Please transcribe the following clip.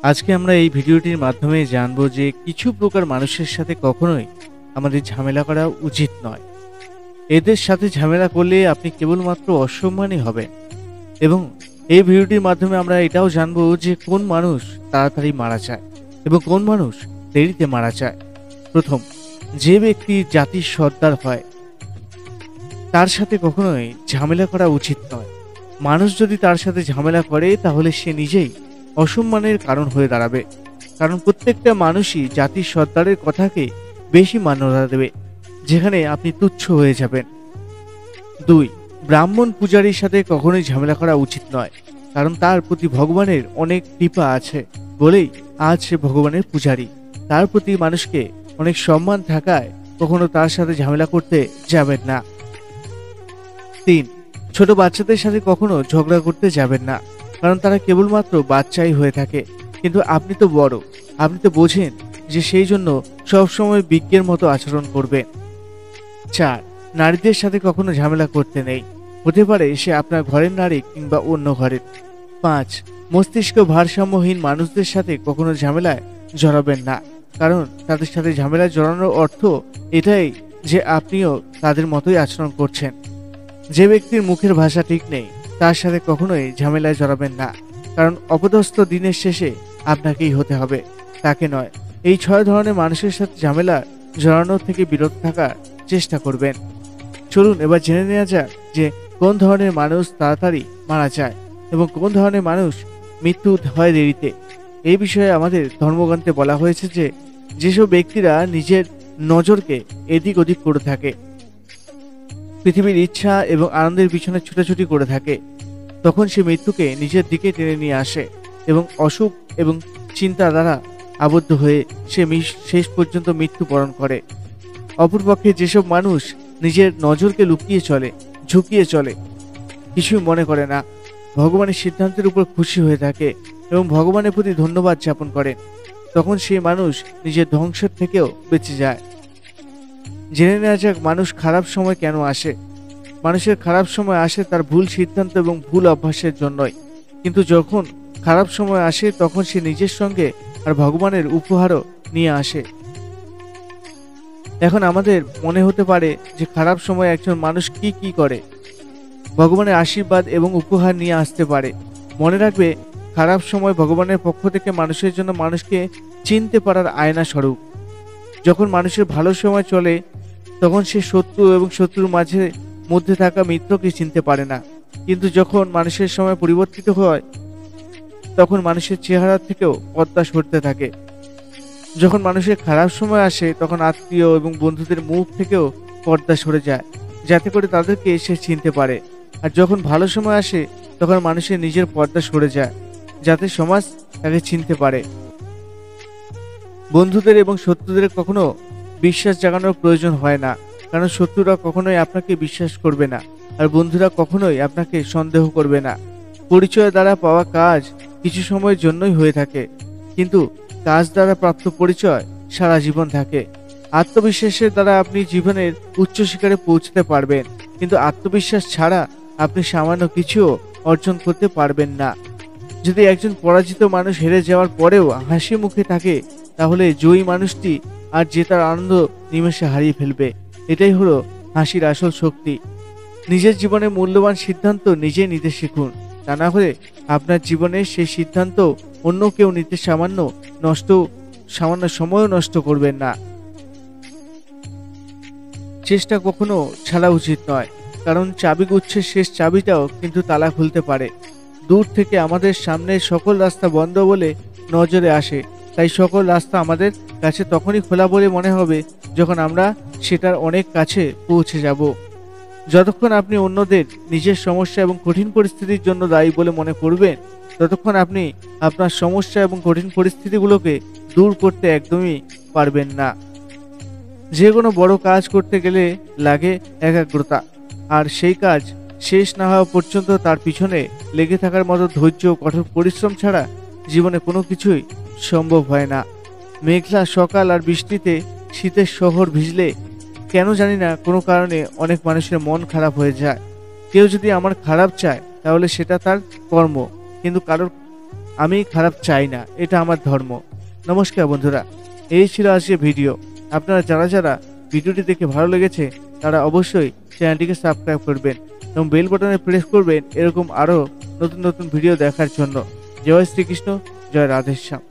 আজকে আমরা এই ভিডিওটির মাধ্যমে জানবো যে কিছু প্রকার মানুষের সাথে কখনোই আমাদের ঝামেলা করা উচিত নয়। এদের সাথে ঝামেলা করলে আপনি কেবলমাত্র অসম্মানই হবেন। এবং এই ভিডিওটির মাধ্যমে আমরা এটাও জানবো যে কোন মানুষ তাড়াতাড়ি মারা যায় এবং কোন মানুষ দেরিতে মারা যায়। প্রথম, যে ব্যক্তি জাতির সর্দার হয় তার সাথে কখনোই ঝামেলা করা উচিত নয়। মানুষ যদি তার সাথে ঝামেলা করে তাহলে সে নিজেই অসম্মানের কারণ হয়ে দাঁড়াবে। কারণ প্রত্যেকটা মানুষই জাতির সর্দারের কথাকে বেশি মান্যতা দেবে, যেখানে আপনি তুচ্ছ হয়ে যাবেন। 2, ব্রাহ্মণ পূজারীর সাথে কখনোই ঝামেলা করা উচিত নয়, কারণ তার প্রতি ভগবানের অনেক কৃপা আছে বলেই আজ সে ভগবানের পূজারী। তার প্রতি মানুষকে অনেক সম্মান থাকায় কখনো তার সাথে ঝামেলা করতে যাবেন না। 3, ছোট বাচ্চাদের সাথে কখনো ঝগড়া করতে যাবেন না, কারণ তারা কেবলমাত্র বাচ্চাই হয়ে থাকে, কিন্তু আপনি তো বড়, আপনি তো বোঝেন যে সেই জন্য সবসময় বিজ্ঞের মতো আচরণ করবেন। 4, নারীদের সাথে কখনো ঝামেলা করতে নেই, হতে পারে সে আপনার ঘরের নারী কিংবা অন্য ঘরের। 5, মস্তিষ্ক ভারসাম্যহীন মানুষদের সাথে কখনো ঝামেলায় জড়াবেন না, কারণ তাদের সাথে ঝামেলায় জড়ানোর অর্থ এটাই যে আপনিও তাদের মতোই আচরণ করছেন। যে ব্যক্তির মুখের ভাষা ঠিক নেই তার সাথে কখনোই ঝামেলায় জড়াবেন না, কারণ অপদস্থ দিনের শেষে আপনাকেই হতে হবে, তাকে নয়। এই 6 ধরনের মানুষের সাথে ঝামেলা জড়ানোর থেকে বিরত থাকার চেষ্টা করবেন। চলুন এবার জেনে নেওয়া যাক যে কোন ধরনের মানুষ তাড়াতাড়ি মারা যায় এবং কোন ধরনের মানুষ মৃত্যু হয় দেরিতে। এই বিষয়ে আমাদের ধর্মগ্রন্থে বলা হয়েছে যে যেসব ব্যক্তিরা নিজের নজরকে এদিক ওদিক করে থাকে, পৃথিবীর ইচ্ছা এবং আনন্দের পিছনে ছুটাছুটি করে থাকে, তখন সে মৃত্যুকে নিজের দিকে টেনে নিয়ে আসে এবং অসুখ এবং চিন্তা দ্বারা আবদ্ধ হয়ে সে শেষ পর্যন্ত মৃত্যুবরণ করে। অপরপক্ষে যেসব মানুষ নিজের নজরকে লুকিয়ে চলে, ঝুঁকিয়ে চলে, কিছুই মনে করে না, ভগবানের সিদ্ধান্তের উপর খুশি হয়ে থাকে এবং ভগবানের প্রতি ধন্যবাদ জ্ঞাপন করে, তখন সেই মানুষ নিজের ধ্বংসের থেকেও বেঁচে যায়। জেনে নেওয়া যাক মানুষ খারাপ সময় কেন আসে। মানুষের খারাপ সময় আসে তার ভুল সিদ্ধান্ত এবং ভুল অভ্যাসের জন্যই, কিন্তু যখন খারাপ সময় আসে তখন সে নিজের সঙ্গে আর ভগবানের উপহারও নিয়ে আসে। এখন আমাদের মনে হতে পারে যে খারাপ সময় একজন মানুষ কি করে, ভগবানের আশীর্বাদ এবং উপহার নিয়ে আসতে পারে। মনে রাখবে, খারাপ সময় ভগবানের পক্ষ থেকে মানুষের জন্য মানুষকে চিনতে পারার আয়না স্বরূপ। যখন মানুষের ভালো সময় চলে তখন সে শত্রু এবং শত্রুর মধ্যে থাকা মিত্রকে চিনতে পারে না, কিন্তু যখন মানুষের সময় পরিবর্তিত হয় তখন মানুষের চেহারা থেকেও পর্দা সরতে থাকে। যখন মানুষের খারাপ সময় আসে তখন আত্মীয় এবং বন্ধুদের মুখ থেকেও পর্দা সরে যায়, যাতে করে তাদেরকে সে চিনতে পারে। আর যখন ভালো সময় আসে তখন মানুষের নিজের পর্দা সরে যায়, যাতে সমাজ তাকে চিনতে পারে। বন্ধুদের এবং শত্রুদের কখনো বিশ্বাস জাগানোর প্রয়োজন হয় না, কারণ শত্রুরা কখনোই আপনাকে বিশ্বাস করবে না আর বন্ধুরা কখনোই আপনাকে সন্দেহ করবে না। পরিচয় দ্বারা পাওয়া কাজ কিছু সময়ের জন্যই হয়ে থাকে, কিন্তু কাজ দ্বারা প্রাপ্ত পরিচয় সারা জীবন থাকে। আত্মবিশ্বাসের দ্বারা আপনি জীবনের উচ্চ শিখরে পৌঁছতে পারবেন, কিন্তু আত্মবিশ্বাস ছাড়া আপনি সামান্য কিছুও অর্জন করতে পারবেন না। যদি একজন পরাজিত মানুষ হেরে যাওয়ার পরেও হাসি মুখে থাকে, তাহলে জয়ী মানুষটি আর জেতার আনন্দ নিমেষে হারিয়ে ফেলবে। এটাই হলো হাসির আসল শক্তি। নিজের জীবনে মূল্যবান সিদ্ধান্ত নিজে নিতে শিখুন, তা না হলে আপনার জীবনে সেই সিদ্ধান্ত অন্য কেউ নিতে সামান্য সময়ও নষ্ট করবেন না। চেষ্টা কখনো ছাড়া উচিত নয়, কারণ চাবিগুচ্ছের শেষ চাবিটাও কিন্তু তালা খুলতে পারে। দূর থেকে আমাদের সামনে সকল রাস্তা বন্ধ বলে নজরে আসে, তাই সকল রাস্তা আমাদের কাছে তখনই খোলা বলে মনে হবে যখন আমরা সেটার অনেক কাছে পৌঁছে যাব। যতক্ষণ আপনি অন্যদের নিজের সমস্যা এবং কঠিন পরিস্থিতির জন্য দায়ী বলে মনে করবেন, ততক্ষণ আপনি আপনার সমস্যা এবং কঠিন পরিস্থিতিগুলোকে দূর করতে একদমই পারবেন না। যে কোনো বড় কাজ করতে গেলে লাগে একাগ্রতা, আর সেই কাজ শেষ না হওয়া পর্যন্ত তার পিছনে লেগে থাকার মতো ধৈর্য ও কঠোর পরিশ্রম ছাড়া জীবনে কোনো কিছুই সম্ভব হয় না। মেঘলা সকাল আর বৃষ্টিতে শীতের শহর ভিজলে কেন জানি না কোনো কারণে অনেক মানুষের মন খারাপ হয়ে যায়। কেউ যদি আমার খারাপ চায় তাহলে সেটা তার কর্ম, কিন্তু কারোর আমি খারাপ চাই না, এটা আমার ধর্ম। নমস্কার বন্ধুরা, এই ছিল আজকের ভিডিও। আপনারা যারা যারা ভিডিওটি দেখে ভালো লেগেছে তারা অবশ্যই চ্যানেলটিকে সাবস্ক্রাইব করবেন এবং বেল বাটনে প্রেস করবেন এরকম আরও নতুন নতুন ভিডিও দেখার জন্য। জয় শ্রীকৃষ্ণ, জয় রাধেশ্যাম।